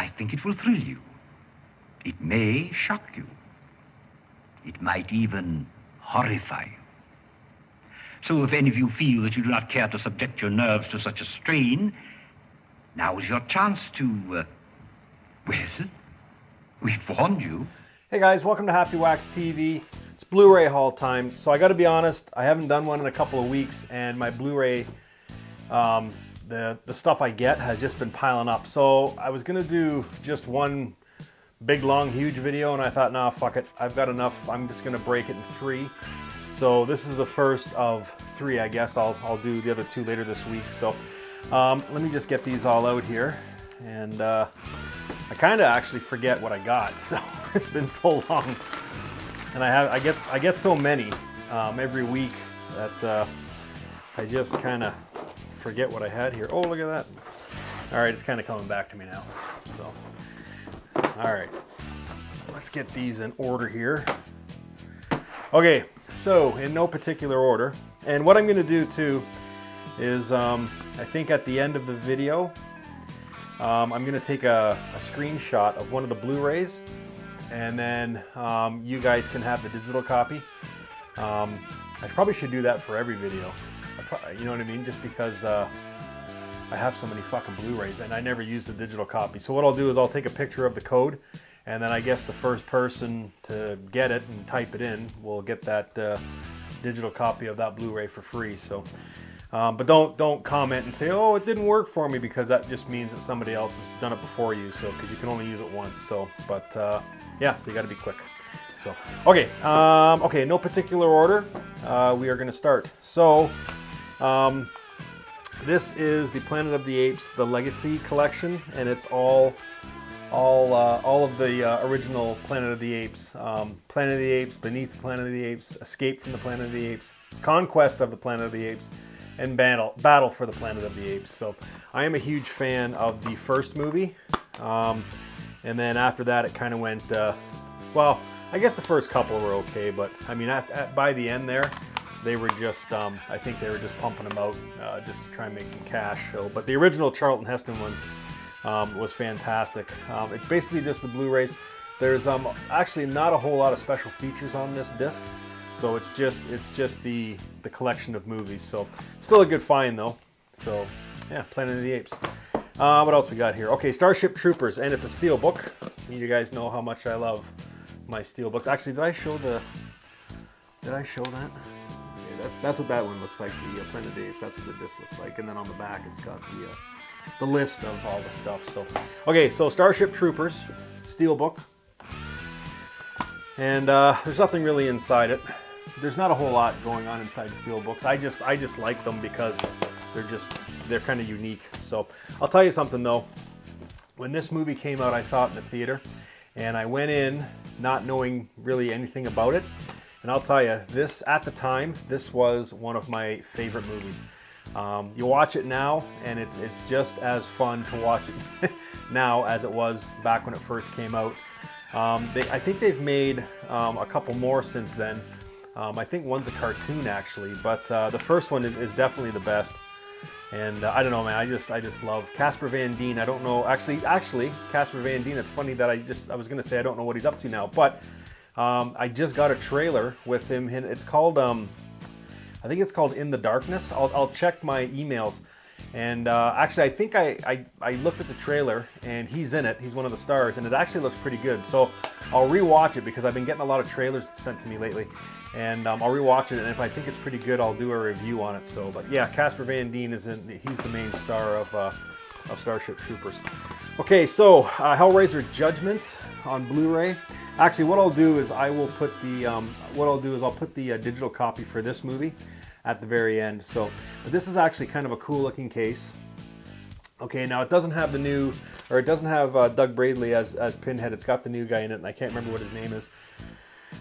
I think it will thrill you. It may shock you. It might even horrify you. So if any of you feel that you do not care to subject your nerves to such a strain, now is your chance to, well, we've warned you. Hey guys, welcome to Happy Wax TV. It's Blu-ray haul time. So I gotta be honest, I haven't done one in a couple of weeks, and my Blu-ray, the stuff I get has just been piling up. So I was gonna do just one big, long, huge video, and I thought, nah, fuck it. I've got enough. I'm just gonna break it in three. So this is the first of three, I guess. I'll do the other two later this week. So let me just get these all out here. And I kind of actually forget what I got. So it's been so long. And I get so many every week that I just kind of forget what I had here. Oh, look at that. All right, it's kind of coming back to me now. So, all right, let's get these in order here. Okay, so in no particular order. And what I'm gonna do too is I think at the end of the video, I'm gonna take a screenshot of one of the Blu-rays, and then you guys can have the digital copy. I probably should do that for every video. You know what I mean? Just because I have so many fucking Blu-rays and I never use the digital copy. So what I'll do is I'll take a picture of the code, and then I guess the first person to get it and type it in will get that digital copy of that Blu-ray for free. So, but don't comment and say, oh, it didn't work for me, because that just means that somebody else has done it before you. So, because you can only use it once. So, but yeah, so you got to be quick. So, okay, okay, no particular order. We are going to start. So, this is the Planet of the Apes, the Legacy Collection, and it's all of the original Planet of the Apes. Planet of the Apes, Beneath the Planet of the Apes, Escape from the Planet of the Apes, Conquest of the Planet of the Apes, and Battle for the Planet of the Apes. So I am a huge fan of the first movie, and then after that it kind of went, well, I guess the first couple were okay, but I mean by the end there, they were just, I think they were just pumping them out just to try and make some cash. So, but the original Charlton Heston one was fantastic. It's basically just the Blu-rays. There's actually not a whole lot of special features on this disc, so it's just the collection of movies. So still a good find though. So yeah, Planet of the Apes. What else we got here? Okay, Starship Troopers, and it's a steel book. You guys know how much I love my steel books. Actually, did I show that? Okay, that's what that one looks like. The Planet of the Apes. That's what the disc looks like. And then on the back, it's got the list of all the stuff. So, okay, so Starship Troopers, steelbook, and there's nothing really inside it. There's not a whole lot going on inside steelbooks. I just like them because they're kind of unique. So I'll tell you something though. When this movie came out, I saw it in the theater, and I went in not knowing really anything about it. And I'll tell you, at the time, this was one of my favorite movies. You watch it now, and it's just as fun to watch it now as it was back when it first came out. I think they've made a couple more since then. I think one's a cartoon actually, but the first one is definitely the best. And I don't know, man. I just love Casper Van Dien. I don't know, actually, Casper Van Dien. It's funny that I was gonna say I don't know what he's up to now, but I just got a trailer with him. It's called. I think it's called In the Darkness. I'll check my emails. And actually, I think I looked at the trailer, and he's in it. He's one of the stars, and it actually looks pretty good. So I'll rewatch it, because I've been getting a lot of trailers sent to me lately. And I'll rewatch it, and if I think it's pretty good, I'll do a review on it. So, but yeah, Casper Van Dien he's the main star of Starship Troopers. Okay, so Hellraiser Judgment on Blu-ray. Actually, what I'll do is I'll put the digital copy for this movie at the very end. So, but this is actually kind of a cool looking case. Okay, now it doesn't have Doug Bradley as Pinhead. It's got the new guy in it, and I can't remember what his name is.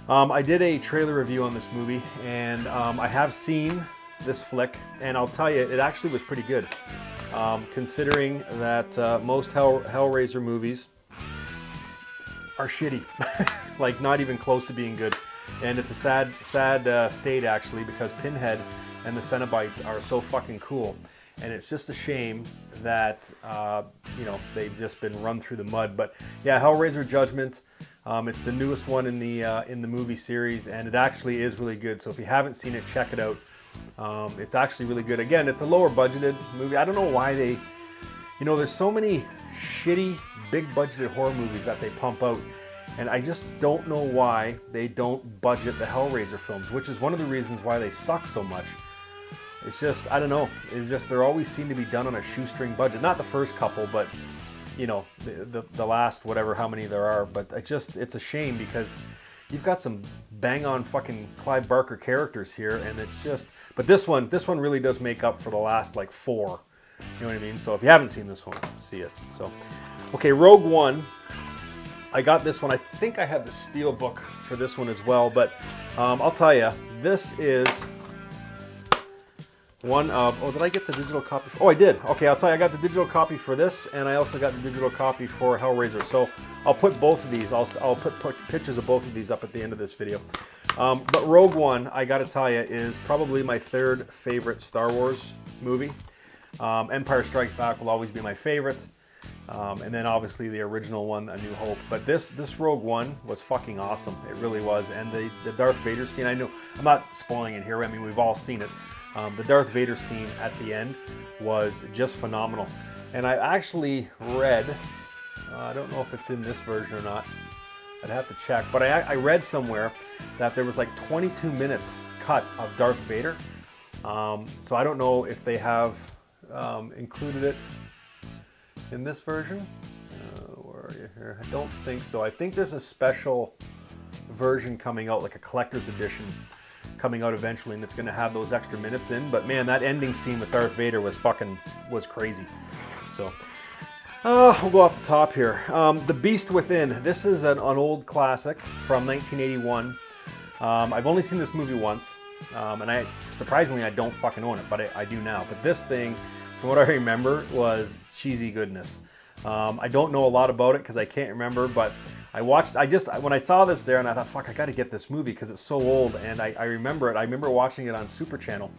I did a trailer review on this movie, and I have seen this flick, and I'll tell you, it actually was pretty good. Considering that most Hellraiser movies are shitty, like not even close to being good. And it's a sad state actually, because Pinhead and the Cenobites are so fucking cool. and it's just a shame that you know, they've just been run through the mud. But yeah, Hellraiser Judgment. It's the newest one in the movie series, and it actually is really good. So if you haven't seen it, check it out. It's actually really good. Again, it's a lower budgeted movie. I don't know why they, you know, there's so many shitty big budgeted horror movies that they pump out, and I just don't know why they don't budget the Hellraiser films, which is one of the reasons why they suck so much. It's just, I don't know, it's just they always seem to be done on a shoestring budget. Not the first couple, but you know, the last whatever, how many there are. But it's a shame, because you've got some bang on fucking Clive Barker characters here, and it's just, but this one really does make up for the last like 4. You know what I mean? So if you haven't seen this one, see it. So, okay, Rogue One. I got this one. I think I have the steel book for this one as well, but I'll tell you, this is one of, oh, did I get the digital copy? Oh, I did. Okay, I'll tell you, I got the digital copy for this, and I also got the digital copy for Hellraiser. So I'll put both of these, I'll put pictures of both of these up at the end of this video. But Rogue One, I gotta tell you, is probably my 3rd favorite Star Wars movie. Empire Strikes Back will always be my favorite. And then obviously the original one, A New Hope. But this Rogue One was fucking awesome. It really was. And the Darth Vader scene, I know, I'm not spoiling it here. I mean, we've all seen it. The Darth Vader scene at the end was just phenomenal. And I actually read, I don't know if it's in this version or not. I'd have to check. But I read somewhere that there was like 22 minutes cut of Darth Vader. So I don't know if they have included it in this version. Where are you here? I don't think so. I think there's a special version coming out, like a collector's edition coming out eventually, and it's going to have those extra minutes in. But man, that ending scene with Darth Vader was crazy. So we'll go off the top here. The Beast Within. This is an old classic from 1981. I've only seen this movie once, and surprisingly I don't fucking own it, but I do now. But this thing, from what I remember, was cheesy goodness. I don't know a lot about it because I can't remember, but when I saw this there, and I thought, fuck, I gotta get this movie because it's so old, and I remember it. I remember watching it on Super Channel,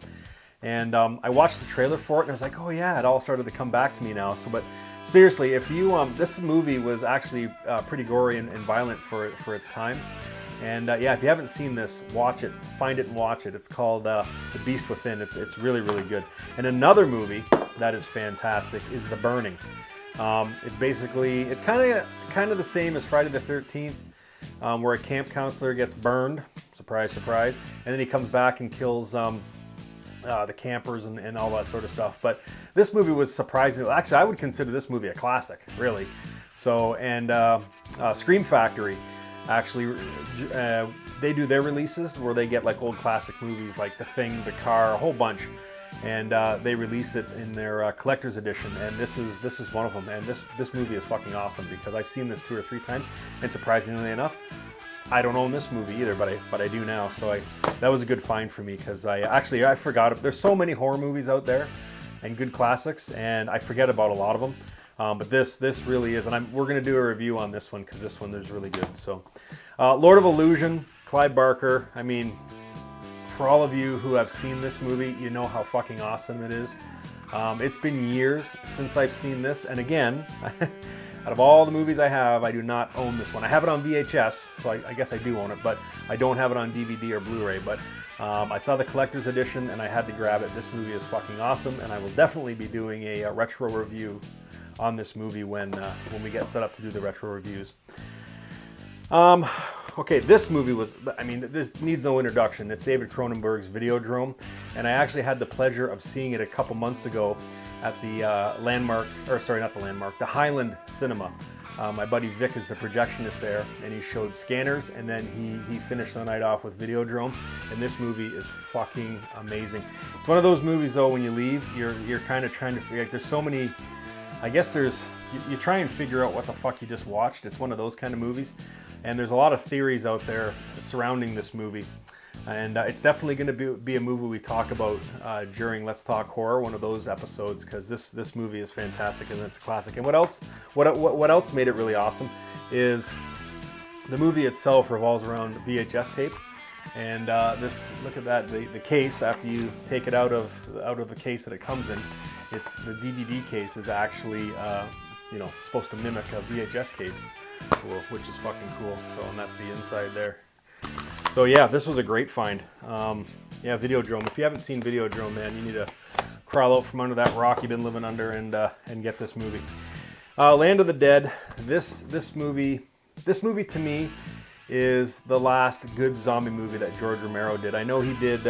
and I watched the trailer for it, and I was like, oh yeah, it all started to come back to me now. So, but seriously, if you, this movie was actually pretty gory and violent for its time. And yeah, if you haven't seen this, watch it. Find it and watch it. It's called The Beast Within. It's really, really good. And another movie that is fantastic is The Burning. It's basically, it's kind of the same as Friday the 13th, where a camp counselor gets burned, surprise, surprise, and then he comes back and kills the campers and all that sort of stuff. But this movie was surprising. Actually, I would consider this movie a classic, really. So, and Scream Factory, actually, they do their releases where they get like old classic movies like The Thing, The Car, a whole bunch. And they release it in their collector's edition, and this is one of them. And this movie is fucking awesome because I've seen this 2 or 3 times, and surprisingly enough, I don't own this movie either, but I do now. So that was a good find for me because I forgot. There's so many horror movies out there and good classics, and I forget about a lot of them. But this really is, and we're gonna do a review on this one because this one is really good. So, Lord of Illusion, Clive Barker. I mean, for all of you who have seen this movie, you know how fucking awesome it is. It's been years since I've seen this, and again, out of all the movies I have, I do not own this one. I have it on VHS, so I guess I do own it, but I don't have it on DVD or Blu-ray. But I saw the collector's edition, and I had to grab it. This movie is fucking awesome, and I will definitely be doing a retro review on this movie when we get set up to do the retro reviews. Okay, this movie was, I mean, this needs no introduction. It's David Cronenberg's Videodrome, and I actually had the pleasure of seeing it a couple months ago at the the Highland Cinema. My buddy Vic is the projectionist there, and he showed Scanners, and then he finished the night off with Videodrome, and this movie is fucking amazing. It's one of those movies, though, when you leave, you're kind of trying to figure, like, there's so many, I guess you try and figure out what the fuck you just watched. It's one of those kind of movies. And there's a lot of theories out there surrounding this movie. And it's definitely going to be a movie we talk about during Let's Talk Horror, one of those episodes, because this movie is fantastic and it's a classic. And what else made it really awesome is the movie itself revolves around VHS tape. And look at that, the case, after you take it out of the case that it comes in, it's the DVD case is actually, you know, supposed to mimic a VHS case, which is fucking cool. So, and that's the inside there. So yeah, this was a great find. Yeah, Videodrome. If you haven't seen Videodrome, man, you need to crawl out from under that rock you've been living under and get this movie. Land of the Dead. This movie to me is the last good zombie movie that George Romero did. I know he did,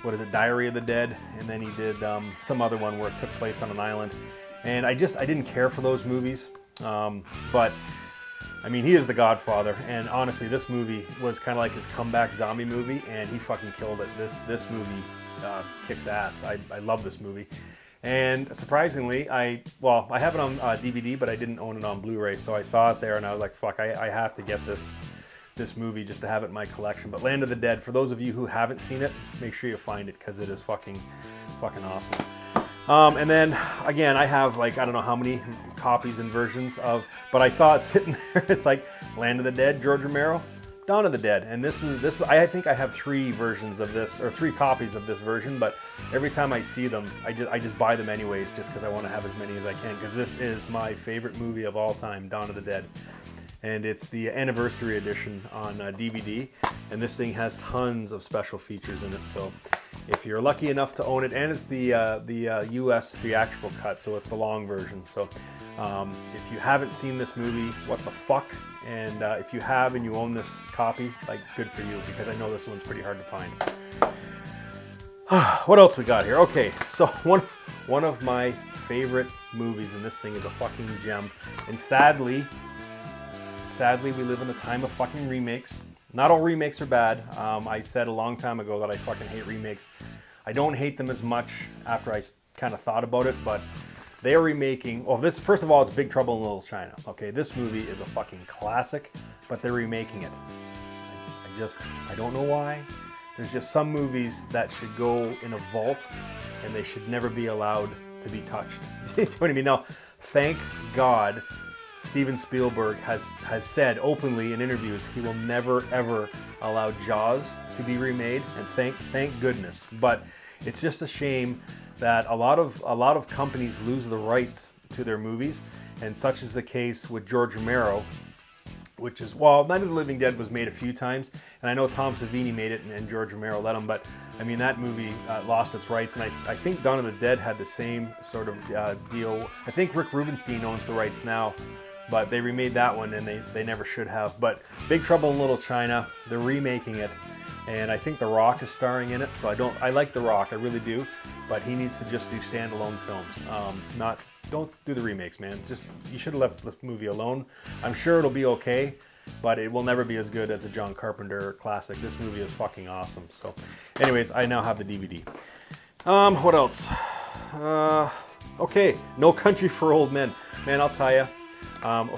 what is it, Diary of the Dead, and then he did some other one where it took place on an island. And I didn't care for those movies, but I mean, he is the Godfather, and honestly, this movie was kind of like his comeback zombie movie, and he fucking killed it. This movie kicks ass. I love this movie. And surprisingly, I have it on DVD, but I didn't own it on Blu-ray, so I saw it there, and I was like, fuck, I have to get this movie just to have it in my collection. But Land of the Dead, for those of you who haven't seen it, make sure you find it, because it is fucking awesome. And then, again, I have, like, I don't know how many copies and versions of, but I saw it sitting there. It's like Land of the Dead, George Romero, Dawn of the Dead. And this, I think I have 3 versions of this, or 3 copies of this version, but every time I see them, I just buy them anyways, just because I want to have as many as I can, because this is my favorite movie of all time, Dawn of the Dead. And it's the anniversary edition on DVD, and this thing has tons of special features in it. So if you're lucky enough to own it, and it's the US theatrical cut, so it's the long version. So if you haven't seen this movie, what the fuck? And if you have and you own this copy, like, good for you, because I know this one's pretty hard to find. What else we got here? Okay, so one of my favorite movies, and this thing is a fucking gem. And sadly, we live in a time of fucking remakes. Not all remakes are bad. I said a long time ago that I fucking hate remakes. I don't hate them as much after I kind of thought about it, but they are remaking. Well, this, first of all, it's Big Trouble in Little China. Okay, this movie is a fucking classic, but they're remaking it. I don't know why. There's just some movies that should go in a vault, and they should never be allowed to be touched. You know what I mean? Now, thank God, Steven Spielberg has said openly in interviews he will never ever allow Jaws to be remade, and thank goodness. But it's just a shame that a lot of companies lose the rights to their movies, and such is the case with George Romero, which is, well, Night of the Living Dead was made a few times, and I know Tom Savini made it and George Romero let him, but I mean, that movie lost its rights, and I think Dawn of the Dead had the same sort of deal. I think Rick Rubenstein owns the rights now, but they remade that one, and they never should have. But Big Trouble in Little China, they're remaking it, and I think The Rock is starring in it. So I like The Rock, I really do, but he needs to just do standalone films. Don't do the remakes, man. You should have left the movie alone. I'm sure it'll be okay, but it will never be as good as the John Carpenter classic. This movie is fucking awesome. So, anyways, I now have the DVD. What else? Okay, No Country for Old Men. Man, I'll tell you.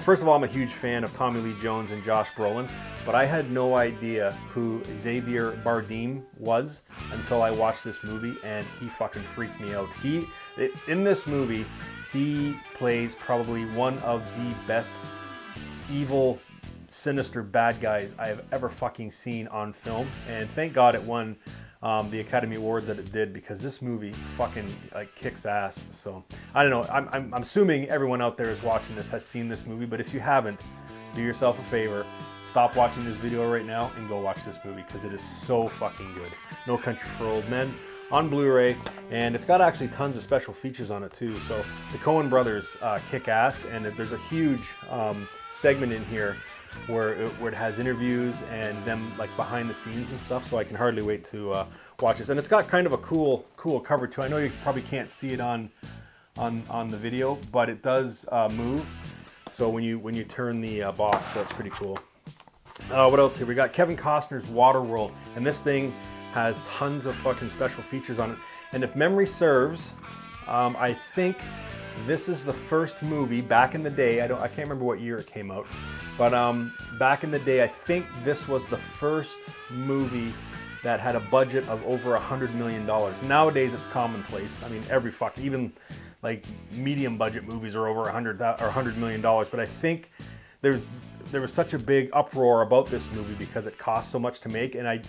First of all, I'm a huge fan of Tommy Lee Jones and Josh Brolin, but I had no idea who Xavier Bardem was until I watched this movie, and he fucking freaked me out. In this movie, he plays probably one of the best evil, sinister bad guys I have ever fucking seen on film, and thank God it won the Academy Awards that it did, because this movie fucking like kicks ass. So I don't know. I'm assuming everyone out there is watching this has seen this movie, but if you haven't, do yourself a favor, stop watching this video right now and go watch this movie, because it is so fucking good. No Country for Old Men on Blu-ray, and it's got actually tons of special features on it too. So the Coen brothers kick ass, and there's a huge segment in here where it has interviews and them like behind the scenes and stuff, so I can hardly wait to watch this. And it's got kind of a cool cover too. I know you probably can't see it on the video, but it does move. So when you turn the box, so it's pretty cool. What else here? We got Kevin Costner's Waterworld, and this thing has tons of fucking special features on it. And if memory serves, I think this is the first movie back in the day. I can't remember what year it came out, but back in the day, I think this was the first movie that had a budget of over $100 million. Nowadays, it's commonplace. I mean, even like medium budget movies are over $100 million. But I think there was such a big uproar about this movie because it cost so much to make, and I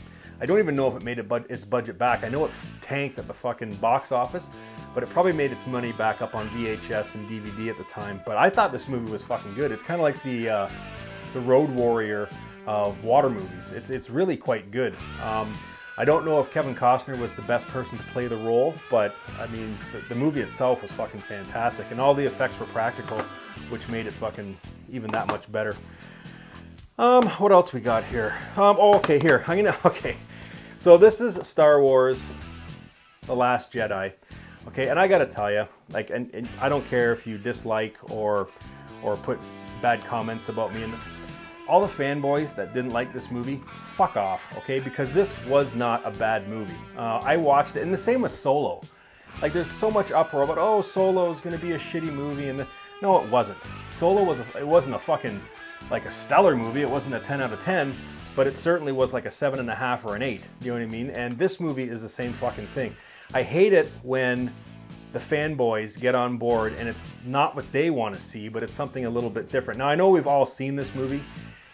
don't even know if it made its budget back. I know it tanked at the fucking box office, but it probably made its money back up on VHS and DVD at the time. But I thought this movie was fucking good. It's kind of like the Road Warrior of water movies. It's really quite good. I don't know if Kevin Costner was the best person to play the role, but I mean, the movie itself was fucking fantastic, and all the effects were practical, which made it fucking even that much better. What else we got here? Okay, here. Okay. So this is Star Wars, The Last Jedi. Okay, and I gotta tell you, like, and I don't care if you dislike or put bad comments about me, and all the fanboys that didn't like this movie, fuck off, okay? Because this was not a bad movie. I watched it, and the same with Solo. Like, there's so much uproar about, oh, Solo is gonna be a shitty movie, and no, it wasn't. Solo wasn't a fucking, like, a stellar movie. It wasn't a 10 out of 10, but it certainly was like a 7.5 or an 8. You know what I mean? And this movie is the same fucking thing. I hate it when the fanboys get on board and it's not what they want to see, but it's something a little bit different. Now, I know we've all seen this movie,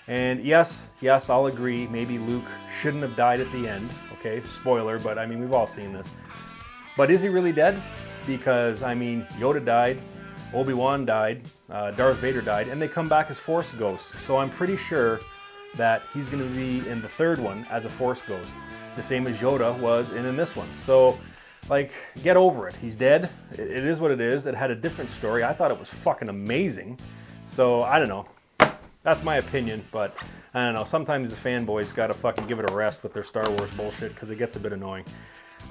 and yes, I'll agree, maybe Luke shouldn't have died at the end. Okay, spoiler, but I mean, we've all seen this. But is he really dead? Because, I mean, Yoda died, Obi-Wan died, Darth Vader died, and they come back as Force ghosts. So I'm pretty sure that he's going to be in the third one as a Force ghost, the same as Yoda was in this one. So, like, get over it. He's dead. It is what it is. It had a different story. I thought it was fucking amazing. So, I don't know. That's my opinion, but I don't know. Sometimes the fanboys gotta fucking give it a rest with their Star Wars bullshit because it gets a bit annoying.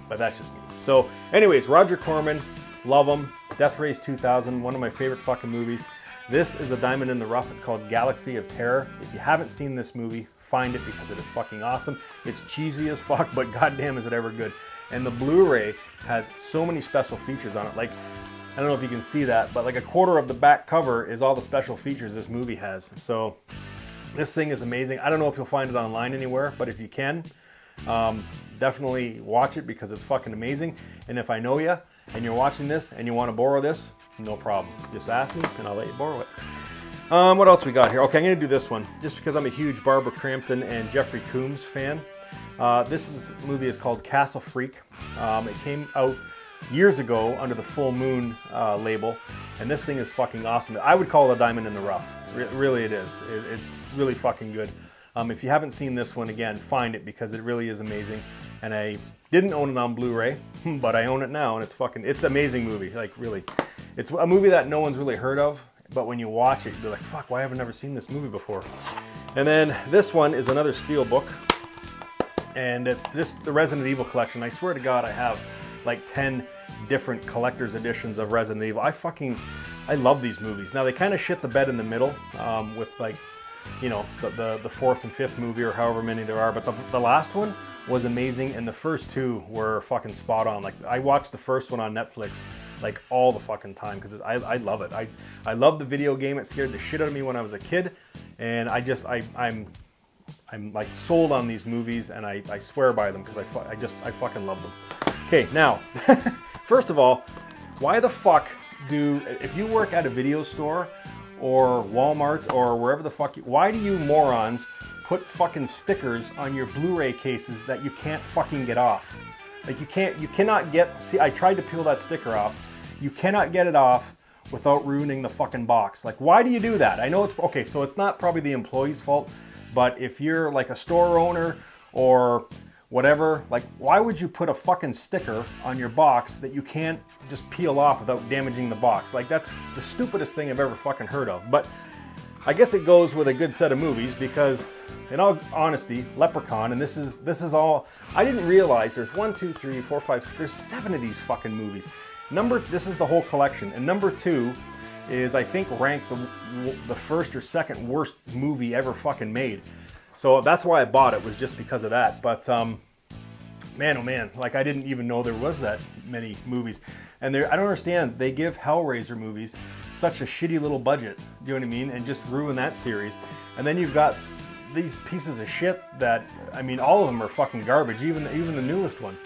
But that's just me. So, anyways, Roger Corman, love him. Death Race 2000, one of my favorite fucking movies. This is a diamond in the rough. It's called Galaxy of Terror. If you haven't seen this movie, find it because it is fucking awesome. It's cheesy as fuck, but goddamn is it ever good. And the Blu-ray has so many special features on it. Like, I don't know if you can see that, but like a quarter of the back cover is all the special features this movie has. So this thing is amazing. I don't know if you'll find it online anywhere, but if you can, definitely watch it because it's fucking amazing. And if I know you and you're watching this and you want to borrow this, no problem. Just ask me and I'll let you borrow it. What else we got here? Okay, I'm going to do this one just because I'm a huge Barbara Crampton and Jeffrey Combs fan. This movie is called Castle Freak. It came out years ago under the Full Moon label, and this thing is fucking awesome. I would call it a diamond in the rough. Really it is. It's really fucking good. If you haven't seen this one, again, find it because it really is amazing. And I didn't own it on Blu-ray, but I own it now, and it's an amazing movie. Like, really. It's a movie that no one's really heard of, but when you watch it, you're like, fuck, why have I never seen this movie before? And then this one is another steel book, and it's just the Resident Evil collection. I swear to God, I have like 10 different collector's editions of Resident Evil. I love these movies. Now, they kind of shit the bed in the middle with, like, you know, the fourth and fifth movie or however many there are, but the last one was amazing, and the first two were fucking spot on. Like, I watched the first one on Netflix like all the fucking time because I love it. I love the video game. It scared the shit out of me when I was a kid, and I'm like sold on these movies, and I swear by them because I fucking love them. Okay, now, first of all, why the fuck if you work at a video store or Walmart or wherever the fuck, why do you morons put fucking stickers on your Blu-ray cases that you can't fucking get off? Like, you cannot see, I tried to peel that sticker off. You cannot get it off without ruining the fucking box. Like, why do you do that? I know it's, okay, so it's not probably the employee's fault, but if you're like a store owner or whatever, like, why would you put a fucking sticker on your box that you can't just peel off without damaging the box? Like, that's the stupidest thing I've ever fucking heard of. But I guess it goes with a good set of movies because, in all honesty, Leprechaun, and this is all, I didn't realize there's 1, 2, 3, 4, 5, 6, there's 7 of these fucking movies. This is the whole collection, and number 2 is, I think, ranked the first or second worst movie ever fucking made. So that's why I bought it, was just because of that. But man, oh man, like, I didn't even know there was that many movies. And I don't understand, they give Hellraiser movies such a shitty little budget, you know what I mean, and just ruin that series. And then you've got these pieces of shit that, I mean, all of them are fucking garbage, even the newest one,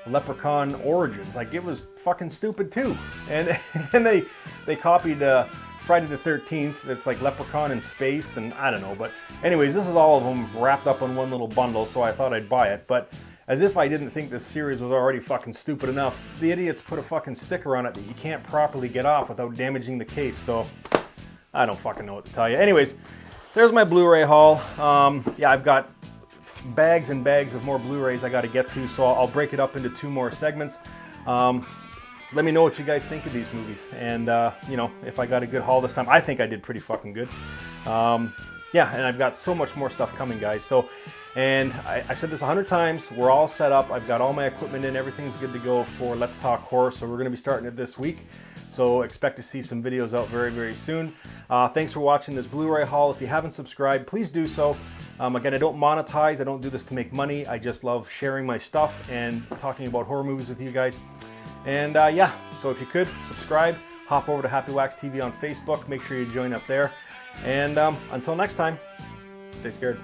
Leprechaun Origins. Like, it was fucking stupid too. And then they copied Friday the 13th, it's like Leprechaun in space, and I don't know. But anyways, this is all of them wrapped up in one little bundle, so I thought I'd buy it. But As if I didn't think this series was already fucking stupid enough, the idiots put a fucking sticker on it that you can't properly get off without damaging the case, so I don't fucking know what to tell you. Anyways, there's my Blu-ray haul. Yeah, I've got bags and bags of more Blu-rays I got to get to, so I'll break it up into 2 more segments. Let me know what you guys think of these movies, and you know, if I got a good haul this time. I think I did pretty fucking good. Yeah, and I've got so much more stuff coming, guys. So, and I've said this 100 times, we're all set up. I've got all my equipment in, everything's good to go for Let's Talk Horror, so we're going to be starting it this week. So expect to see some videos out very, very soon. Thanks for watching this Blu-ray haul. If you haven't subscribed, please do so. Again, I don't monetize, I don't do this to make money. I just love sharing my stuff and talking about horror movies with you guys. And yeah, so if you could, subscribe, hop over to Happy Wax TV on Facebook, make sure you join up there. And until next time, stay scared.